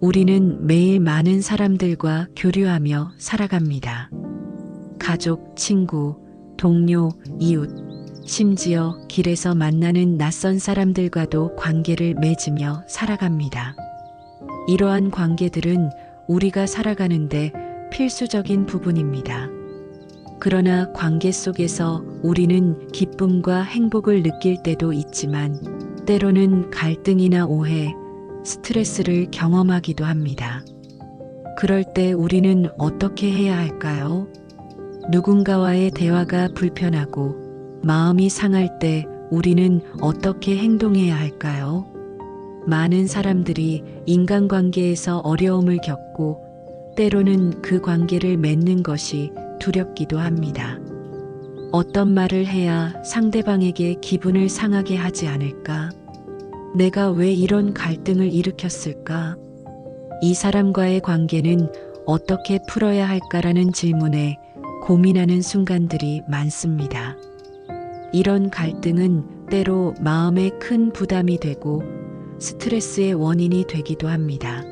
우리는 매일 많은 사람들과 교류하며 살아갑니다. 가족, 친구, 동료, 이웃, 심지어 길에서 만나는 낯선 사람들과도 관계를 맺으며 살아갑니다. 이러한 관계들은 우리가 살아가는데 필수적인 부분입니다. 그러나 관계 속에서 우리는 기쁨과 행복을 느낄 때도 있지만 때로는 갈등이나 오해, 스트레스를 경험하기도 합니다. 그럴 때 우리는 어떻게 해야 할까요? 누군가와의 대화가 불편하고 마음이 상할 때 우리는 어떻게 행동해야 할까요? 많은 사람들이 인간관계에서 어려움을 겪고 때로는 그 관계를 맺는 것이 두렵기도 합니다. 어떤 말을 해야 상대방에게 기분을 상하게 하지 않을까? 내가 왜 이런 갈등을 일으켰을까? 이 사람과의 관계는 어떻게 풀어야 할까라는 질문에 고민하는 순간들이 많습니다. 이런 갈등은 때로 마음에 큰 부담이 되고 스트레스의 원인이 되기도 합니다.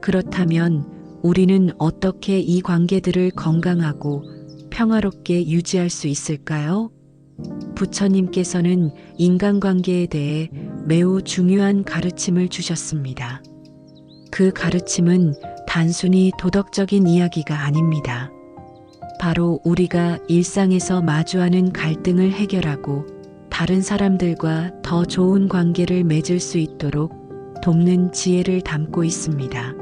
그렇다면 우리는 어떻게 이 관계들을 건강하고 평화롭게 유지할 수 있을까요? 부처님께서는 인간관계에 대해 매우 중요한 가르침을 주셨습니다. 그 가르침은 단순히 도덕적인 이야기가 아닙니다. 바로 우리가 일상에서 마주하는 갈등을 해결하고 다른 사람들과 더 좋은 관계를 맺을 수 있도록 돕는 지혜를 담고 있습니다.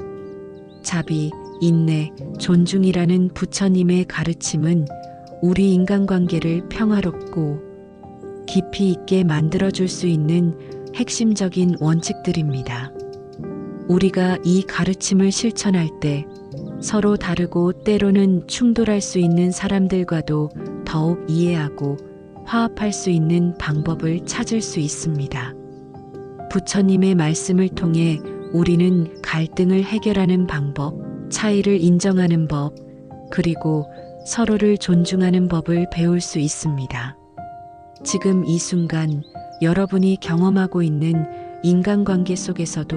자비, 인내, 존중이라는 부처님의 가르침은 우리 인간관계를 평화롭고 깊이 있게 만들어줄 수 있는 핵심적인 원칙들입니다. 우리가 이 가르침을 실천할 때 서로 다르고 때로는 충돌할 수 있는 사람들과도 더욱 이해하고 화합할 수 있는 방법을 찾을 수 있습니다. 부처님의 말씀을 통해 우리는 갈등을 해결하는 방법, 차이를 인정하는 법, 그리고 서로를 존중하는 법을 배울 수 있습니다. 지금 이 순간 여러분이 경험하고 있는 인간관계 속에서도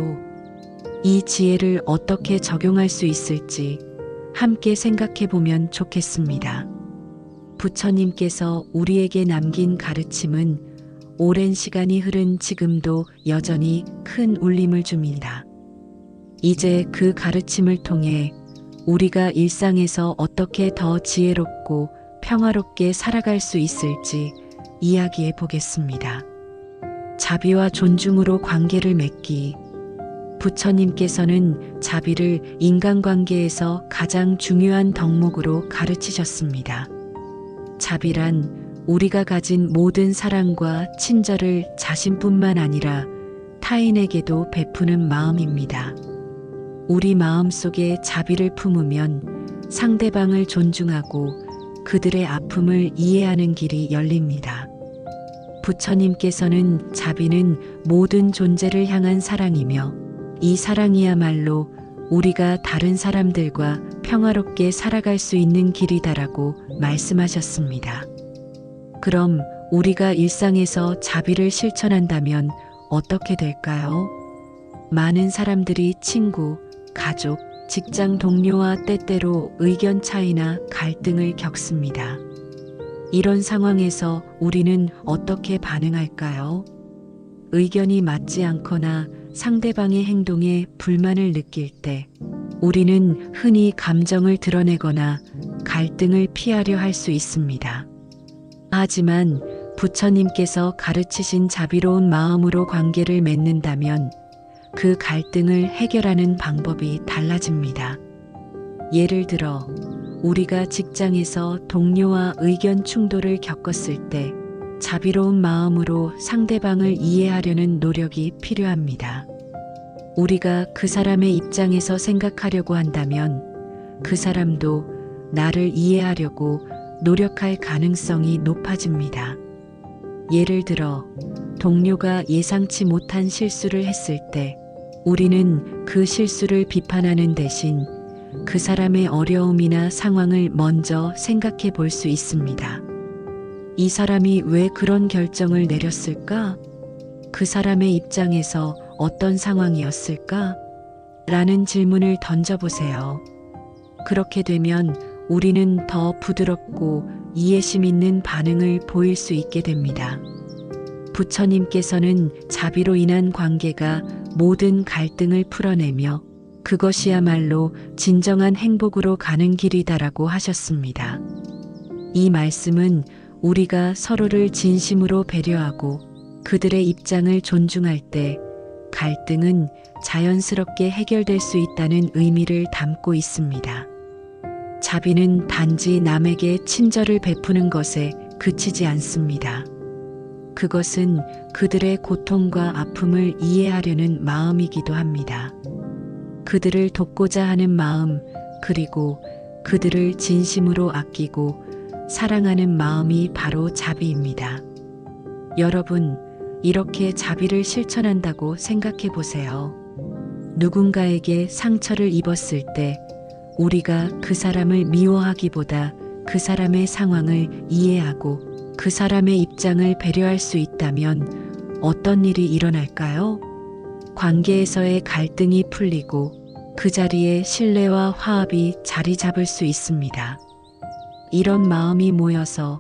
이 지혜를 어떻게 적용할 수 있을지 함께 생각해 보면 좋겠습니다. 부처님께서 우리에게 남긴 가르침은 오랜 시간이 흐른 지금도 여전히 큰 울림을 줍니다. 이제 그 가르침을 통해 우리가 일상에서 어떻게 더 지혜롭고 평화롭게 살아갈 수 있을지 이야기해 보겠습니다. 자비와 존중으로 관계를 맺기. 부처님께서는 자비를 인간관계에서 가장 중요한 덕목으로 가르치셨습니다. 자비란 우리가 가진 모든 사랑과 친절을 자신뿐만 아니라 타인에게도 베푸는 마음입니다. 우리 마음 속에 자비를 품으면 상대방을 존중하고 그들의 아픔을 이해하는 길이 열립니다. 부처님께서는 자비는 모든 존재를 향한 사랑이며 이 사랑이야말로 우리가 다른 사람들과 평화롭게 살아갈 수 있는 길이다라고 말씀하셨습니다. 그럼 우리가 일상에서 자비를 실천한다면 어떻게 될까요? 많은 사람들이 친구, 가족, 직장 동료와 때때로 의견 차이나 갈등을 겪습니다. 이런 상황에서 우리는 어떻게 반응할까요? 의견이 맞지 않거나 상대방의 행동에 불만을 느낄 때 우리는 흔히 감정을 드러내거나 갈등을 피하려 할 수 있습니다. 하지만 부처님께서 가르치신 자비로운 마음으로 관계를 맺는다면 그 갈등을 해결하는 방법이 달라집니다. 예를 들어 우리가 직장에서 동료와 의견 충돌을 겪었을 때 자비로운 마음으로 상대방을 이해하려는 노력이 필요합니다. 우리가 그 사람의 입장에서 생각하려고 한다면 그 사람도 나를 이해하려고 노력할 가능성이 높아집니다. 예를 들어 동료가 예상치 못한 실수를 했을 때 우리는 그 실수를 비판하는 대신 그 사람의 어려움이나 상황을 먼저 생각해 볼 수 있습니다. 이 사람이 왜 그런 결정을 내렸을까? 그 사람의 입장에서 어떤 상황이었을까? 라는 질문을 던져보세요. 그렇게 되면 우리는 더 부드럽고 이해심 있는 반응을 보일 수 있게 됩니다. 부처님께서는 자비로 인한 관계가 모든 갈등을 풀어내며 그것이야말로 진정한 행복으로 가는 길이다라고 하셨습니다. 이 말씀은 우리가 서로를 진심으로 배려하고 그들의 입장을 존중할 때 갈등은 자연스럽게 해결될 수 있다는 의미를 담고 있습니다. 자비는 단지 남에게 친절을 베푸는 것에 그치지 않습니다. 그것은 그들의 고통과 아픔을 이해하려는 마음이기도 합니다. 그들을 돕고자 하는 마음, 그리고 그들을 진심으로 아끼고 사랑하는 마음이 바로 자비입니다. 여러분, 이렇게 자비를 실천한다고 생각해 보세요. 누군가에게 상처를 입었을 때 우리가 그 사람을 미워하기보다 그 사람의 상황을 이해하고 그 사람의 입장을 배려할 수 있다면 어떤 일이 일어날까요? 관계에서의 갈등이 풀리고 그 자리에 신뢰와 화합이 자리 잡을 수 있습니다. 이런 마음이 모여서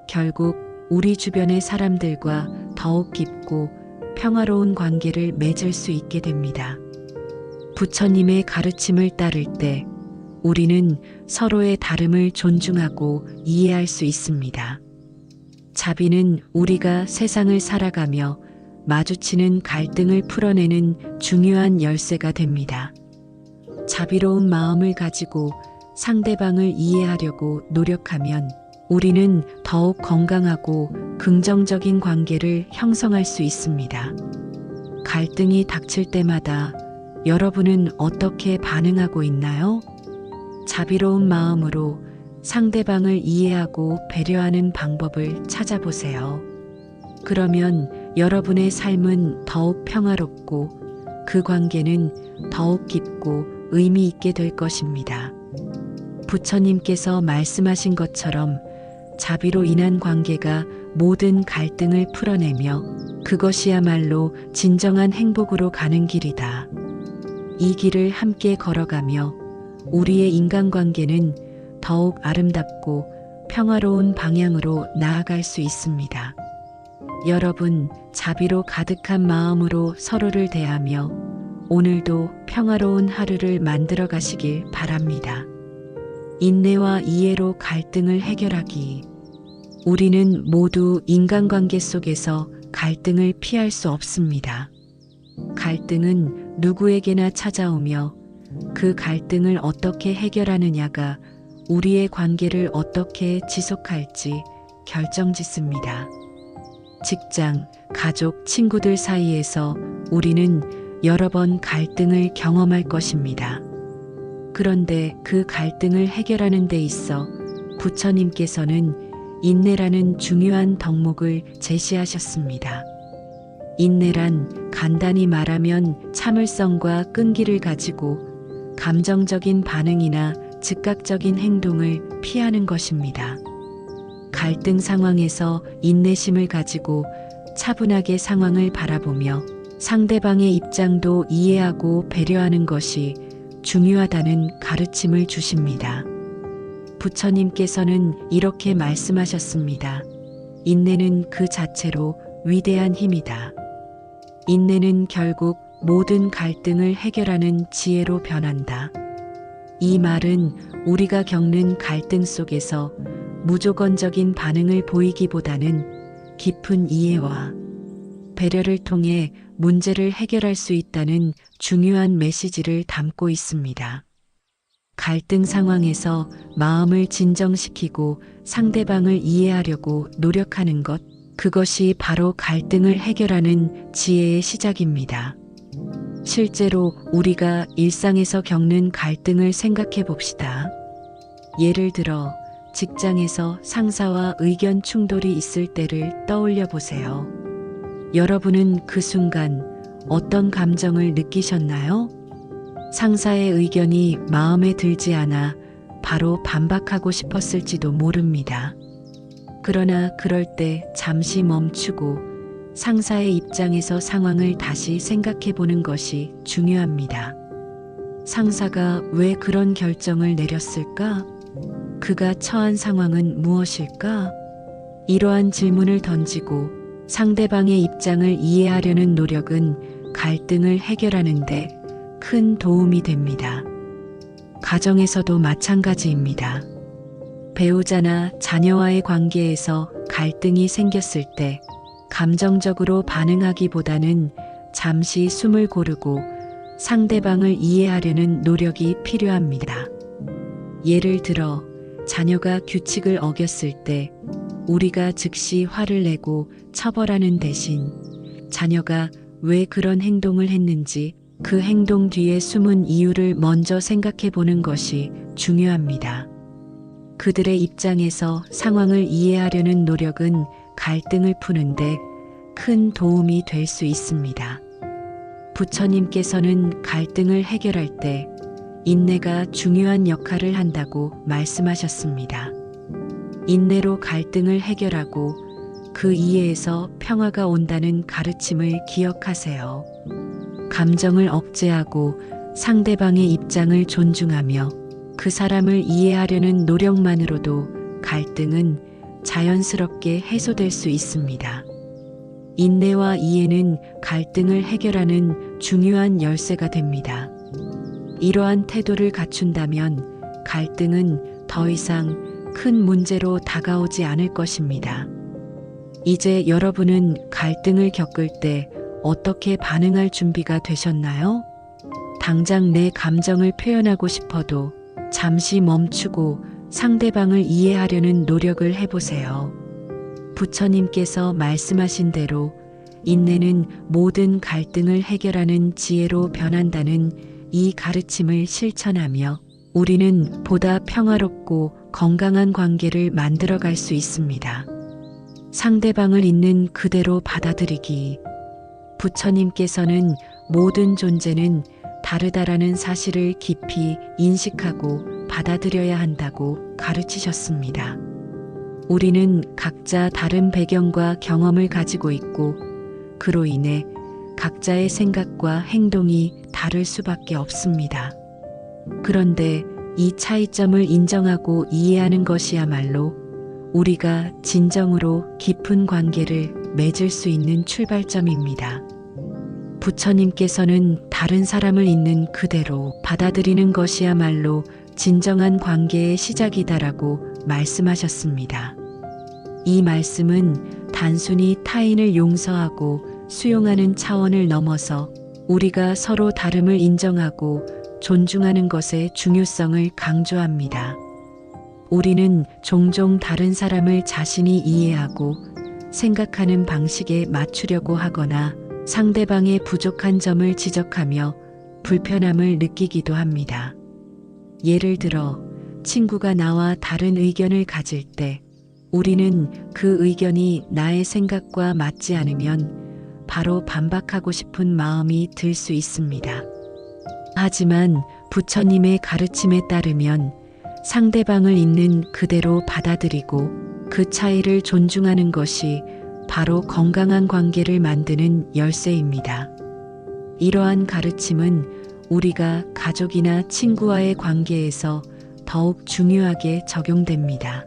결국 우리 주변의 사람들과 더욱 깊고 평화로운 관계를 맺을 수 있게 됩니다. 부처님의 가르침을 따를 때 우리는 서로의 다름을 존중하고 이해할 수 있습니다. 자비는 우리가 세상을 살아가며 마주치는 갈등을 풀어내는 중요한 열쇠가 됩니다. 자비로운 마음을 가지고 상대방을 이해하려고 노력하면 우리는 더욱 건강하고 긍정적인 관계를 형성할 수 있습니다. 갈등이 닥칠 때마다 여러분은 어떻게 반응하고 있나요? 자비로운 마음으로 상대방을 이해하고 배려하는 방법을 찾아보세요. 그러면 여러분의 삶은 더욱 평화롭고 그 관계는 더욱 깊고 의미 있게 될 것입니다. 부처님께서 말씀하신 것처럼 자비로 인한 관계가 모든 갈등을 풀어내며 그것이야말로 진정한 행복으로 가는 길이다. 이 길을 함께 걸어가며 우리의 인간관계는 더욱 아름답고 평화로운 방향으로 나아갈 수 있습니다. 여러분, 자비로 가득한 마음으로 서로를 대하며 오늘도 평화로운 하루를 만들어 가시길 바랍니다. 인내와 이해로 갈등을 해결하기. 우리는 모두 인간관계 속에서 갈등을 피할 수 없습니다. 갈등은 누구에게나 찾아오며 그 갈등을 어떻게 해결하느냐가 우리의 관계를 어떻게 지속할지 결정짓습니다. 직장, 가족, 친구들 사이에서 우리는 여러 번 갈등을 경험할 것입니다. 그런데 그 갈등을 해결하는 데 있어 부처님께서는 인내라는 중요한 덕목을 제시하셨습니다. 인내란 간단히 말하면 참을성과 끈기를 가지고 감정적인 반응이나 즉각적인 행동을 피하는 것입니다. 갈등 상황에서 인내심을 가지고 차분하게 상황을 바라보며 상대방의 입장도 이해하고 배려하는 것이 중요하다는 가르침을 주십니다. 부처님께서는 이렇게 말씀하셨습니다. 인내는 그 자체로 위대한 힘이다. 인내는 결국 모든 갈등을 해결하는 지혜로 변한다. 이 말은 우리가 겪는 갈등 속에서 무조건적인 반응을 보이기보다는 깊은 이해와 배려를 통해 문제를 해결할 수 있다는 중요한 메시지를 담고 있습니다. 갈등 상황에서 마음을 진정시키고 상대방을 이해하려고 노력하는 것, 그것이 바로 갈등을 해결하는 지혜의 시작입니다. 실제로 우리가 일상에서 겪는 갈등을 생각해 봅시다. 예를 들어 직장에서 상사와 의견 충돌이 있을 때를 떠올려 보세요. 여러분은 그 순간 어떤 감정을 느끼셨나요? 상사의 의견이 마음에 들지 않아 바로 반박하고 싶었을지도 모릅니다. 그러나 그럴 때 잠시 멈추고 상사의 입장에서 상황을 다시 생각해 보는 것이 중요합니다. 상사가 왜 그런 결정을 내렸을까? 그가 처한 상황은 무엇일까? 이러한 질문을 던지고 상대방의 입장을 이해하려는 노력은 갈등을 해결하는 데 큰 도움이 됩니다. 가정에서도 마찬가지입니다. 배우자나 자녀와의 관계에서 갈등이 생겼을 때 감정적으로 반응하기보다는 잠시 숨을 고르고 상대방을 이해하려는 노력이 필요합니다. 예를 들어 자녀가 규칙을 어겼을 때 우리가 즉시 화를 내고 처벌하는 대신 자녀가 왜 그런 행동을 했는지 그 행동 뒤에 숨은 이유를 먼저 생각해 보는 것이 중요합니다. 그들의 입장에서 상황을 이해하려는 노력은 갈등을 푸는데 큰 도움이 될 수 있습니다. 부처님께서는 갈등을 해결할 때 인내가 중요한 역할을 한다고 말씀하셨습니다. 인내로 갈등을 해결하고 그 이해에서 평화가 온다는 가르침을 기억하세요. 감정을 억제하고 상대방의 입장을 존중하며 그 사람을 이해하려는 노력만으로도 갈등은 자연스럽게 해소될 수 있습니다. 인내와 이해는 갈등을 해결하는 중요한 열쇠가 됩니다. 이러한 태도를 갖춘다면 갈등은 더 이상 큰 문제로 다가오지 않을 것입니다. 이제 여러분은 갈등을 겪을 때 어떻게 반응할 준비가 되셨나요? 당장 내 감정을 표현하고 싶어도 잠시 멈추고 상대방을 이해하려는 노력을 해보세요. 부처님께서 말씀하신 대로 인내는 모든 갈등을 해결하는 지혜로 변한다는 이 가르침을 실천하며 우리는 보다 평화롭고 건강한 관계를 만들어갈 수 있습니다. 상대방을 있는 그대로 받아들이기. 부처님께서는 모든 존재는 다르다라는 사실을 깊이 인식하고 받아들여야 한다고 가르치셨습니다. 우리는 각자 다른 배경과 경험을 가지고 있고 그로 인해 각자의 생각과 행동이 다를 수밖에 없습니다. 그런데 이 차이점을 인정하고 이해하는 것이야말로 우리가 진정으로 깊은 관계를 맺을 수 있는 출발점입니다. 부처님께서는 다른 사람을 있는 그대로 받아들이는 것이야말로 진정한 관계의 시작이다라고 말씀하셨습니다. 이 말씀은 단순히 타인을 용서하고 수용하는 차원을 넘어서 우리가 서로 다름을 인정하고 존중하는 것의 중요성을 강조합니다. 우리는 종종 다른 사람을 자신이 이해하고 생각하는 방식에 맞추려고 하거나 상대방의 부족한 점을 지적하며 불편함을 느끼기도 합니다. 예를 들어 친구가 나와 다른 의견을 가질 때 우리는 그 의견이 나의 생각과 맞지 않으면 바로 반박하고 싶은 마음이 들 수 있습니다. 하지만 부처님의 가르침에 따르면 상대방을 있는 그대로 받아들이고 그 차이를 존중하는 것이 바로 건강한 관계를 만드는 열쇠입니다. 이러한 가르침은 우리가 가족이나 친구와의 관계에서 더욱 중요하게 적용됩니다.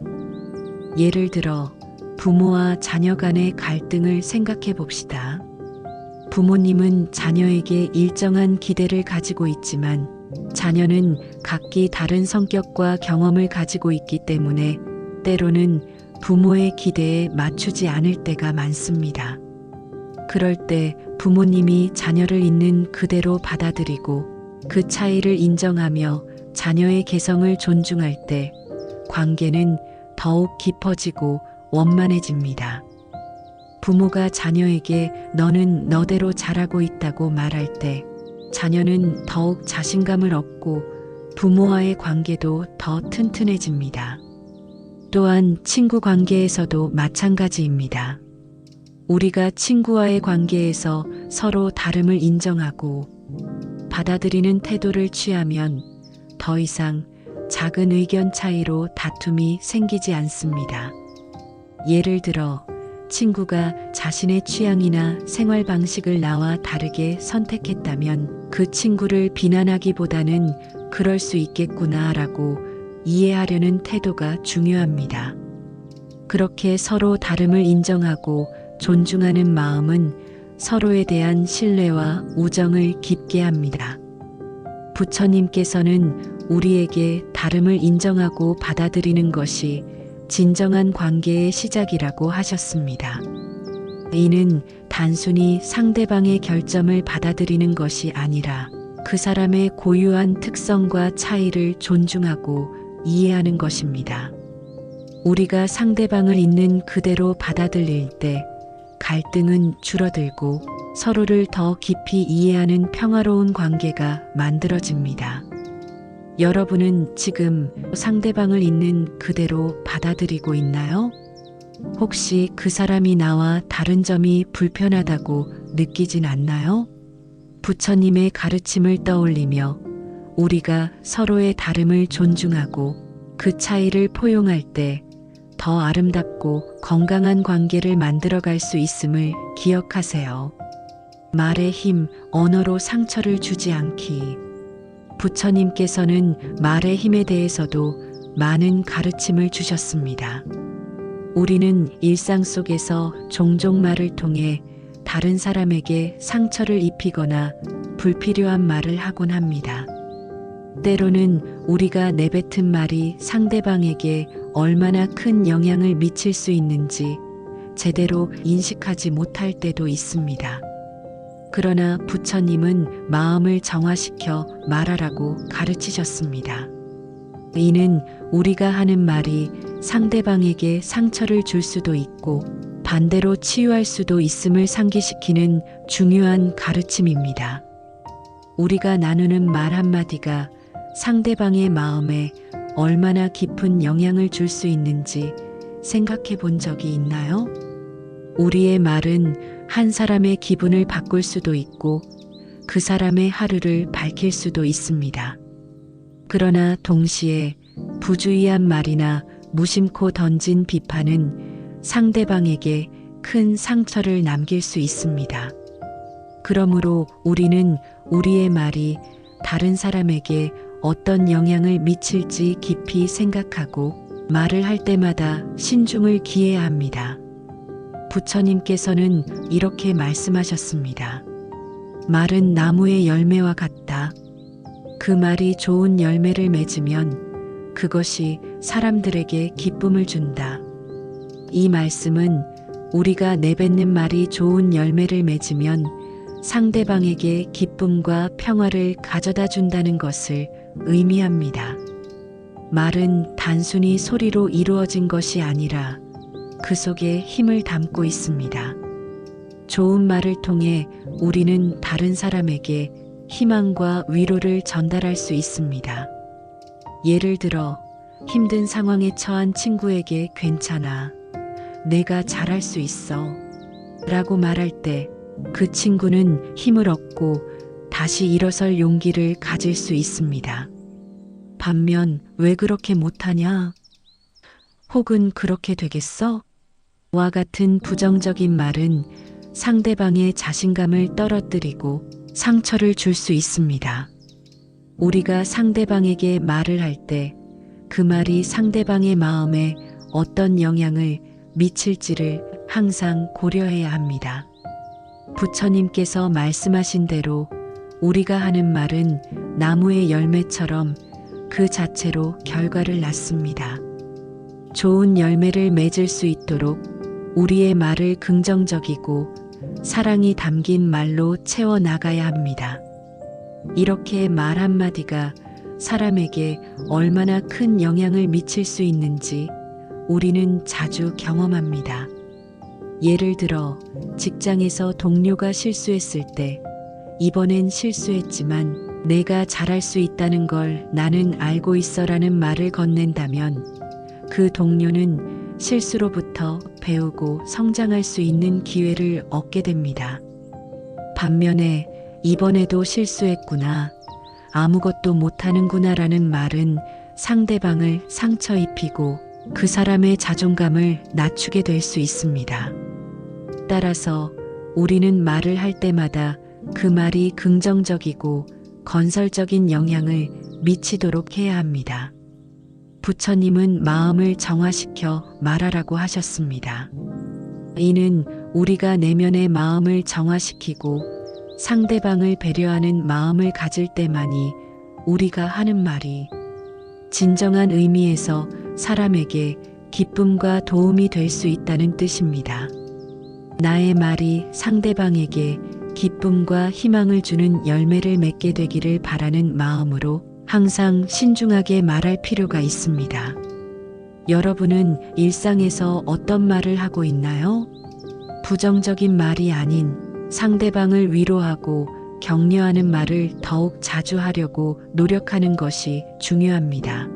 예를 들어 부모와 자녀 간의 갈등을 생각해 봅시다. 부모님은 자녀에게 일정한 기대를 가지고 있지만 자녀는 각기 다른 성격과 경험을 가지고 있기 때문에 때로는 부모의 기대에 맞추지 않을 때가 많습니다. 그럴 때 부모님이 자녀를 있는 그대로 받아들이고 그 차이를 인정하며 자녀의 개성을 존중할 때 관계는 더욱 깊어지고 원만해집니다. 부모가 자녀에게 너는 너대로 잘하고 있다고 말할 때 자녀는 더욱 자신감을 얻고 부모와의 관계도 더 튼튼해집니다. 또한 친구 관계에서도 마찬가지입니다. 우리가 친구와의 관계에서 서로 다름을 인정하고 받아들이는 태도를 취하면 더 이상 작은 의견 차이로 다툼이 생기지 않습니다. 예를 들어 친구가 자신의 취향이나 생활 방식을 나와 다르게 선택했다면 그 친구를 비난하기보다는 그럴 수 있겠구나라고 이해하려는 태도가 중요합니다. 그렇게 서로 다름을 인정하고 존중하는 마음은 서로에 대한 신뢰와 우정을 깊게 합니다. 부처님께서는 우리에게 다름을 인정하고 받아들이는 것이 진정한 관계의 시작이라고 하셨습니다. 이는 단순히 상대방의 결점을 받아들이는 것이 아니라 그 사람의 고유한 특성과 차이를 존중하고 이해하는 것입니다. 우리가 상대방을 있는 그대로 받아들일 때 갈등은 줄어들고 서로를 더 깊이 이해하는 평화로운 관계가 만들어집니다. 여러분은 지금 상대방을 있는 그대로 받아들이고 있나요? 혹시 그 사람이 나와 다른 점이 불편하다고 느끼진 않나요? 부처님의 가르침을 떠올리며 우리가 서로의 다름을 존중하고 그 차이를 포용할 때 더 아름답고 건강한 관계를 만들어갈 수 있음을 기억하세요. 말의 힘, 언어로 상처를 주지 않기. 부처님께서는 말의 힘에 대해서도 많은 가르침을 주셨습니다. 우리는 일상 속에서 종종 말을 통해 다른 사람에게 상처를 입히거나 불필요한 말을 하곤 합니다. 때로는 우리가 내뱉은 말이 상대방에게 얼마나 큰 영향을 미칠 수 있는지 제대로 인식하지 못할 때도 있습니다. 그러나 부처님은 마음을 정화시켜 말하라고 가르치셨습니다. 이는 우리가 하는 말이 상대방에게 상처를 줄 수도 있고 반대로 치유할 수도 있음을 상기시키는 중요한 가르침입니다. 우리가 나누는 말 한마디가 상대방의 마음에 얼마나 깊은 영향을 줄 수 있는지 생각해 본 적이 있나요? 우리의 말은 한 사람의 기분을 바꿀 수도 있고 그 사람의 하루를 밝힐 수도 있습니다. 그러나 동시에 부주의한 말이나 무심코 던진 비판은 상대방에게 큰 상처를 남길 수 있습니다. 그러므로 우리는 우리의 말이 다른 사람에게 어떤 영향을 미칠지 깊이 생각하고 말을 할 때마다 신중을 기해야 합니다. 부처님께서는 이렇게 말씀하셨습니다. 말은 나무의 열매와 같다. 그 말이 좋은 열매를 맺으면 그것이 사람들에게 기쁨을 준다. 이 말씀은 우리가 내뱉는 말이 좋은 열매를 맺으면 상대방에게 기쁨과 평화를 가져다 준다는 것을 의미합니다. 말은 단순히 소리로 이루어진 것이 아니라 그 속에 힘을 담고 있습니다. 좋은 말을 통해 우리는 다른 사람에게 희망과 위로를 전달할 수 있습니다. 예를 들어 힘든 상황에 처한 친구에게 괜찮아, 내가 잘할 수 있어 라고 말할 때 그 친구는 힘을 얻고 다시 일어설 용기를 가질 수 있습니다. 반면 왜 그렇게 못하냐? 혹은 그렇게 되겠어? 와 같은 부정적인 말은 상대방의 자신감을 떨어뜨리고 상처를 줄 수 있습니다. 우리가 상대방에게 말을 할 때 그 말이 상대방의 마음에 어떤 영향을 미칠지를 항상 고려해야 합니다. 부처님께서 말씀하신 대로 우리가 하는 말은 나무의 열매처럼 그 자체로 결과를 낳습니다. 좋은 열매를 맺을 수 있도록 우리의 말을 긍정적이고 사랑이 담긴 말로 채워나가야 합니다. 이렇게 말 한마디가 사람에게 얼마나 큰 영향을 미칠 수 있는지 우리는 자주 경험합니다. 예를 들어 직장에서 동료가 실수했을 때 이번엔 실수했지만 내가 잘할 수 있다는 걸 나는 알고 있어라는 말을 건넨다면 그 동료는 실수로부터 배우고 성장할 수 있는 기회를 얻게 됩니다. 반면에 이번에도 실수했구나, 아무것도 못하는구나라는 말은 상대방을 상처 입히고 그 사람의 자존감을 낮추게 될 수 있습니다. 따라서 우리는 말을 할 때마다 그 말이 긍정적이고 건설적인 영향을 미치도록 해야 합니다. 부처님은 마음을 정화시켜 말하라고 하셨습니다. 이는 우리가 내면의 마음을 정화시키고 상대방을 배려하는 마음을 가질 때만이 우리가 하는 말이 진정한 의미에서 사람에게 기쁨과 도움이 될 수 있다는 뜻입니다. 나의 말이 상대방에게 기쁨과 희망을 주는 열매를 맺게 되기를 바라는 마음으로 항상 신중하게 말할 필요가 있습니다. 여러분은 일상에서 어떤 말을 하고 있나요? 부정적인 말이 아닌 상대방을 위로하고 격려하는 말을 더욱 자주 하려고 노력하는 것이 중요합니다.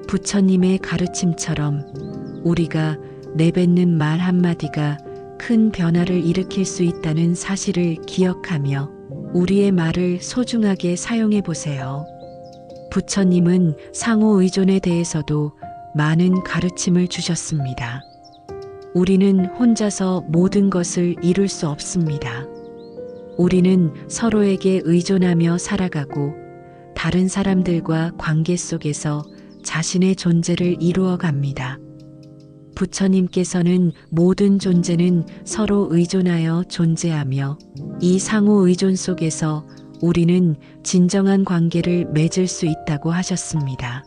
부처님의 가르침처럼 우리가 내뱉는 말 한마디가 큰 변화를 일으킬 수 있다는 사실을 기억하며 우리의 말을 소중하게 사용해 보세요. 부처님은 상호 의존에 대해서도 많은 가르침을 주셨습니다. 우리는 혼자서 모든 것을 이룰 수 없습니다. 우리는 서로에게 의존하며 살아가고 다른 사람들과 관계 속에서 자신의 존재를 이루어 갑니다. 부처님께서는 모든 존재는 서로 의존하여 존재하며 이 상호 의존 속에서 우리는 진정한 관계를 맺을 수 있다고 하셨습니다.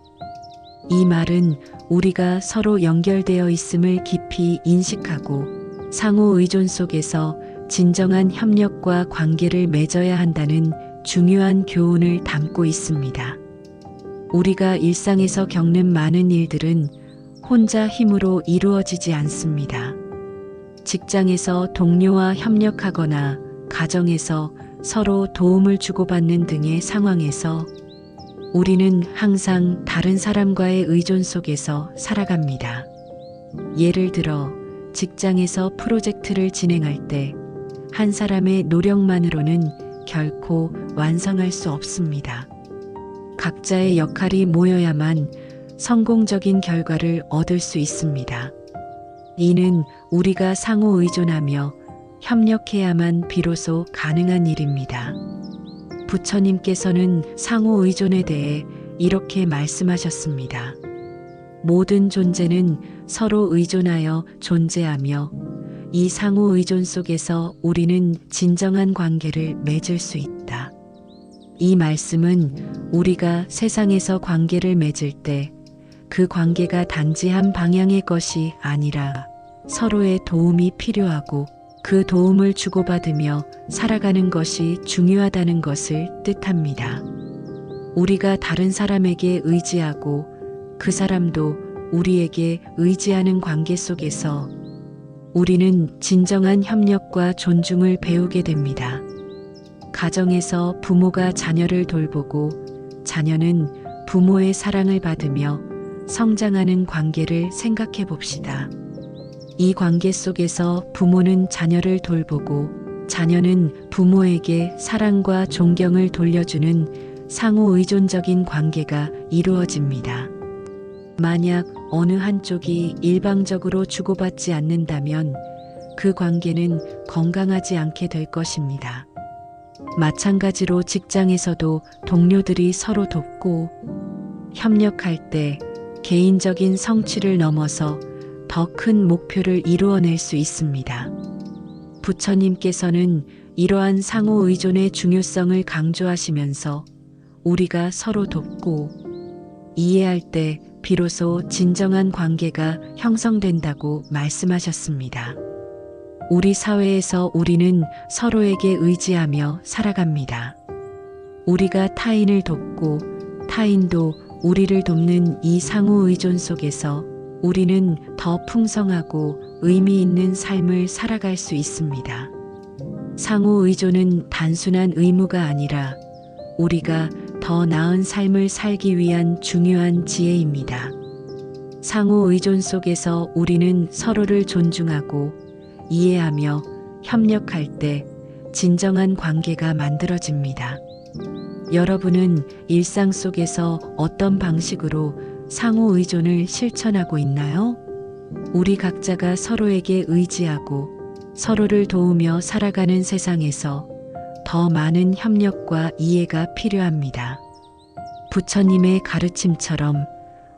이 말은 우리가 서로 연결되어 있음을 깊이 인식하고 상호 의존 속에서 진정한 협력과 관계를 맺어야 한다는 중요한 교훈을 담고 있습니다. 우리가 일상에서 겪는 많은 일들은 혼자 힘으로 이루어지지 않습니다. 직장에서 동료와 협력하거나 가정에서 서로 도움을 주고받는 등의 상황에서 우리는 항상 다른 사람과의 의존 속에서 살아갑니다. 예를 들어 직장에서 프로젝트를 진행할 때 한 사람의 노력만으로는 결코 완성할 수 없습니다. 각자의 역할이 모여야만 성공적인 결과를 얻을 수 있습니다. 이는 우리가 상호 의존하며 협력해야만 비로소 가능한 일입니다. 부처님께서는 상호 의존에 대해 이렇게 말씀하셨습니다. 모든 존재는 서로 의존하여 존재하며 이 상호 의존 속에서 우리는 진정한 관계를 맺을 수 있다. 이 말씀은 우리가 세상에서 관계를 맺을 때 그 관계가 단지 한 방향의 것이 아니라 서로의 도움이 필요하고 그 도움을 주고받으며 살아가는 것이 중요하다는 것을 뜻합니다. 우리가 다른 사람에게 의지하고 그 사람도 우리에게 의지하는 관계 속에서 우리는 진정한 협력과 존중을 배우게 됩니다. 가정에서 부모가 자녀를 돌보고 자녀는 부모의 사랑을 받으며 성장하는 관계를 생각해 봅시다. 이 관계 속에서 부모는 자녀를 돌보고 자녀는 부모에게 사랑과 존경을 돌려주는 상호 의존적인 관계가 이루어집니다. 만약 어느 한쪽이 일방적으로 주고받지 않는다면 그 관계는 건강하지 않게 될 것입니다. 마찬가지로 직장에서도 동료들이 서로 돕고 협력할 때 개인적인 성취를 넘어서 더 큰 목표를 이루어낼 수 있습니다. 부처님께서는 이러한 상호 의존의 중요성을 강조하시면서 우리가 서로 돕고 이해할 때 비로소 진정한 관계가 형성된다고 말씀하셨습니다. 우리 사회에서 우리는 서로에게 의지하며 살아갑니다. 우리가 타인을 돕고 타인도 우리를 돕는 이 상호 의존 속에서 우리는 더 풍성하고 의미 있는 삶을 살아갈 수 있습니다. 상호 의존은 단순한 의무가 아니라 우리가 더 나은 삶을 살기 위한 중요한 지혜입니다. 상호 의존 속에서 우리는 서로를 존중하고 이해하며 협력할 때 진정한 관계가 만들어집니다. 여러분은 일상 속에서 어떤 방식으로 상호 의존을 실천하고 있나요? 우리 각자가 서로에게 의지하고 서로를 도우며 살아가는 세상에서 더 많은 협력과 이해가 필요합니다. 부처님의 가르침처럼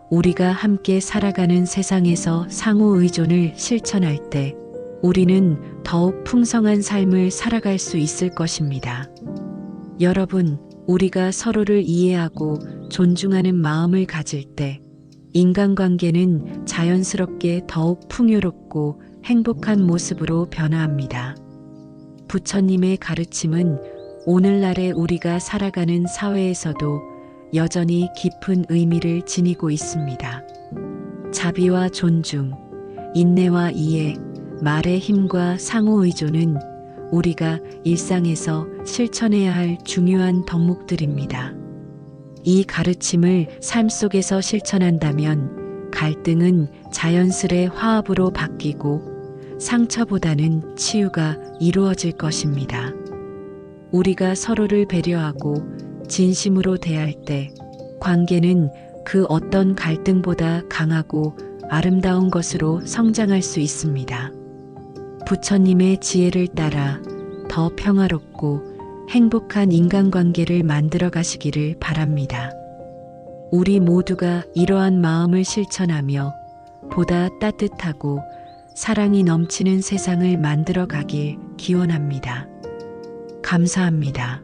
우리가 함께 살아가는 세상에서 상호 의존을 실천할 때 우리는 더욱 풍성한 삶을 살아갈 수 있을 것입니다. 여러분, 우리가 서로를 이해하고 존중하는 마음을 가질 때 인간관계는 자연스럽게 더욱 풍요롭고 행복한 모습으로 변화합니다. 부처님의 가르침은 오늘날의 우리가 살아가는 사회에서도 여전히 깊은 의미를 지니고 있습니다. 자비와 존중, 인내와 이해, 말의 힘과 상호 의존은 우리가 일상에서 실천해야 할 중요한 덕목들입니다. 이 가르침을 삶 속에서 실천한다면 갈등은 자연스레 화합으로 바뀌고 상처보다는 치유가 이루어질 것입니다. 우리가 서로를 배려하고 진심으로 대할 때 관계는 그 어떤 갈등보다 강하고 아름다운 것으로 성장할 수 있습니다. 부처님의 지혜를 따라 더 평화롭고 행복한 인간관계를 만들어 가시기를 바랍니다. 우리 모두가 이러한 마음을 실천하며 보다 따뜻하고 사랑이 넘치는 세상을 만들어 가길 기원합니다. 감사합니다.